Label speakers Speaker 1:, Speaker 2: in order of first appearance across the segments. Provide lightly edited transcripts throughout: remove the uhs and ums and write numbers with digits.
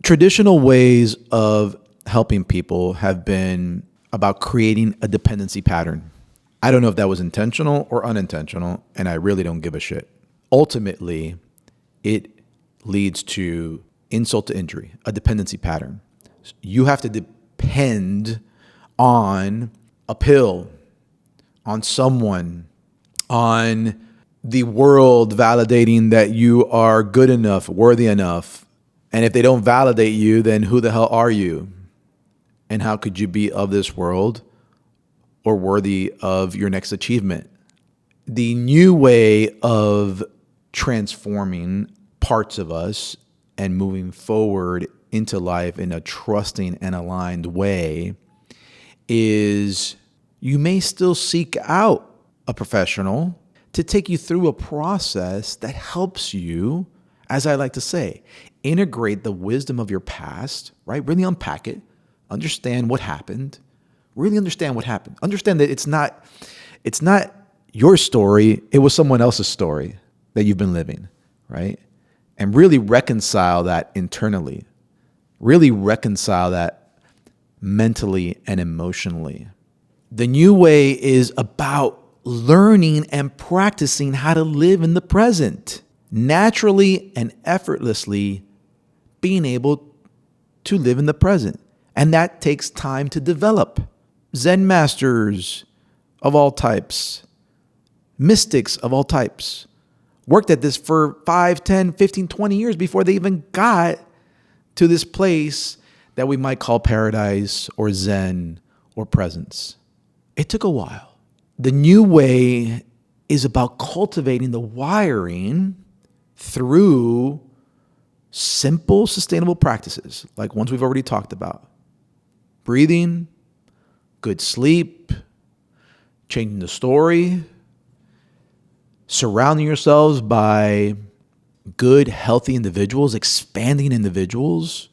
Speaker 1: Traditional ways of helping people have been about creating a dependency pattern. I don't know if that was intentional or unintentional, and I really don't give a shit. Ultimately, it leads to insult to injury, a dependency pattern. You have to depend on a pill, on someone, on the world validating that you are good enough, worthy enough. And if they don't validate you, then who the hell are you? And how could you be of this world or worthy of your next achievement? The new way of transforming parts of us and moving forward into life in a trusting and aligned way is you may still seek out a professional to take you through a process that helps you, as I like to say, integrate the wisdom of your past, right? Really unpack it, understand what happened, really understand what happened. Understand that it's not your story, it was someone else's story that you've been living, right? And really reconcile that internally, really reconcile that mentally and emotionally. The new way is about learning and practicing how to live in the present, naturally and effortlessly being able to live in the present. And that takes time to develop. Zen masters of all types, mystics of all types, worked at this for 5, 10, 15, 20 years before they even got to this place that we might call paradise or Zen or presence. It took a while. The new way is about cultivating the wiring through simple, sustainable practices, like ones we've already talked about. Breathing, good sleep, changing the story, surrounding yourselves by good, healthy individuals, expanding individuals,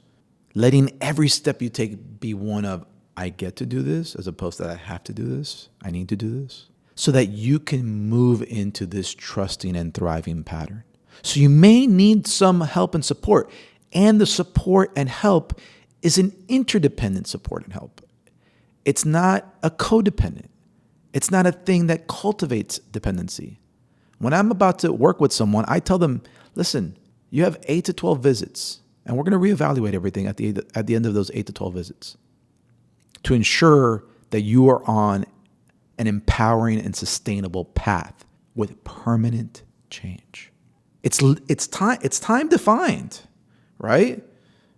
Speaker 1: letting every step you take be one of, I get to do this, as opposed to I have to do this, I need to do this, so that you can move into this trusting and thriving pattern. So you may need some help and support, and the support and help is an interdependent support and help. It's not a codependent. It's not a thing that cultivates dependency. When I'm about to work with someone, I tell them, listen, you have 8 to 12 visits, and we're going to reevaluate everything at the end of those 8 to 12 visits to ensure that you are on an empowering and sustainable path with permanent change. It's time defined, right?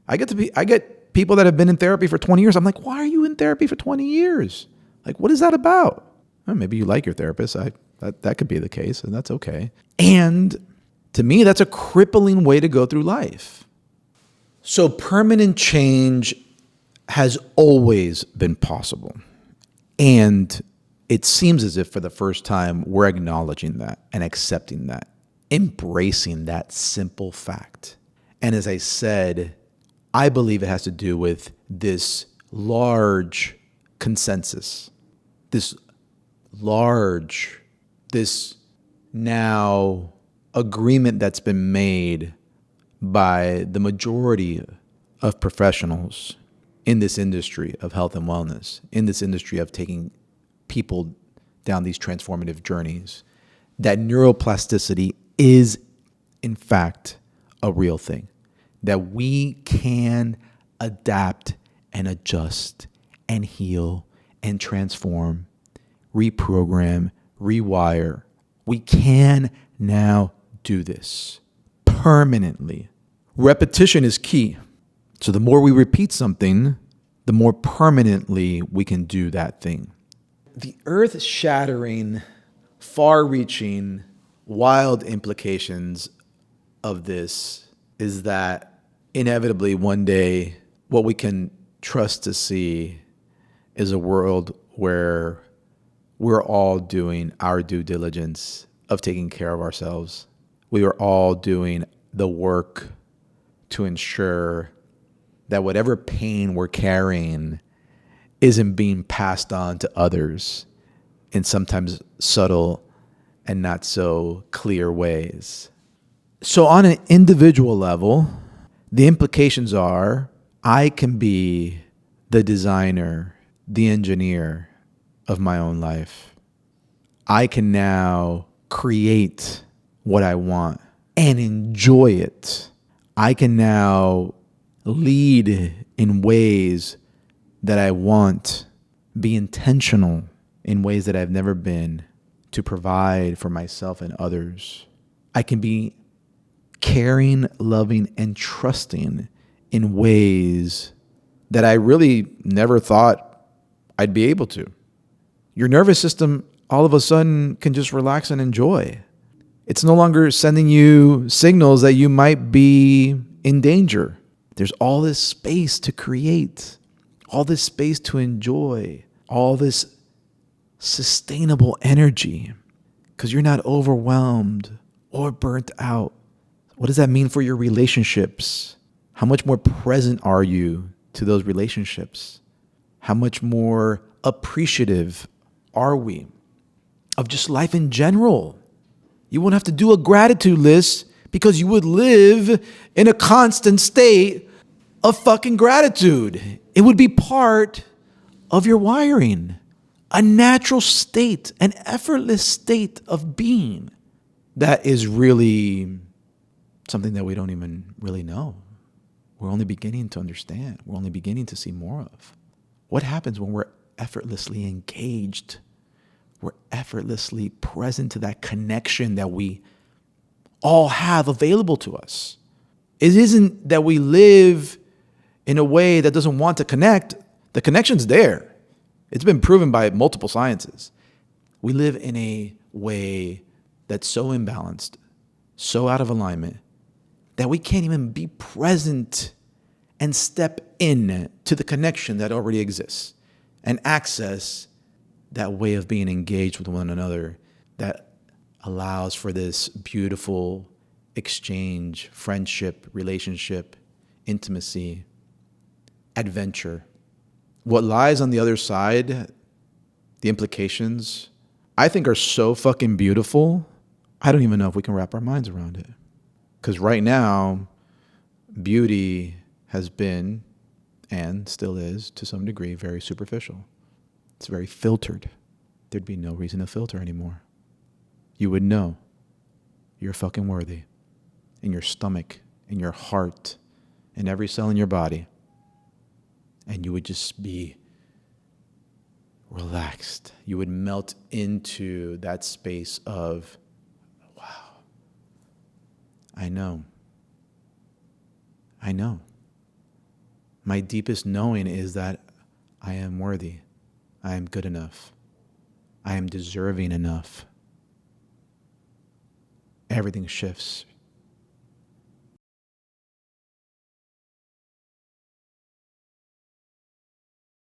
Speaker 1: I get people that have been in therapy for 20 years. I'm like, why are you in therapy for 20 years? Like, what is that about? Well, maybe you like your therapist. That could be the case, and that's okay. And to me, that's a crippling way to go through life. So permanent change has always been possible. And it seems as if for the first time, we're acknowledging that and accepting that, embracing that simple fact. And as I said, I believe it has to do with this large consensus, this now agreement that's been made by the majority of professionals in this industry of health and wellness, in this industry of taking people down these transformative journeys, that neuroplasticity is, in fact, a real thing, that we can adapt and adjust and heal and transform, reprogram, rewire. We can now do this permanently. Repetition is key. So the more we repeat something, the more permanently we can do that thing. The earth-shattering, far-reaching, wild implications of this is that inevitably one day what we can trust to see is a world where we're all doing our due diligence of taking care of ourselves. We are all doing the work to ensure that whatever pain we're carrying isn't being passed on to others in sometimes subtle and not so clear ways. So on an individual level, The implications are I can be the designer, the engineer of my own life. I can now create what I want and enjoy it. I can now lead in ways that I want, be intentional in ways that I've never been to provide for myself and others. I can be caring, loving, and trusting in ways that I really never thought I'd be able to. Your nervous system all of a sudden can just relax and enjoy. It's no longer sending you signals that you might be in danger. There's all this space to create, all this space to enjoy, all this sustainable energy because you're not overwhelmed or burnt out. What does that mean for your relationships? How much more present are you to those relationships? How much more appreciative are we of just life in general? You won't have to do a gratitude list because you would live in a constant state of fucking gratitude. It would be part of your wiring, a natural state, an effortless state of being that is really something that we don't even really know. We're only beginning to understand. We're only beginning to see more of. What happens when we're effortlessly engaged? We're effortlessly present to that connection that we all have available to us. It isn't that we live in a way that doesn't want to connect. The connection's there. It's been proven by multiple sciences. We live in a way that's so imbalanced, so out of alignment, that we can't even be present and step in to the connection that already exists and access that way of being engaged with one another that allows for this beautiful exchange, friendship, relationship, intimacy, adventure. What lies on the other side, the implications, I think are so fucking beautiful. I don't even know if we can wrap our minds around it. Because right now, beauty has been, and still is, to some degree, very superficial. It's very filtered. There'd be no reason to filter anymore. You would know you're fucking worthy in your stomach, in your heart, in every cell in your body. And you would just be relaxed. You would melt into that space of, wow, I know. My deepest knowing is that I am worthy. I am good enough. I am deserving enough. Everything shifts.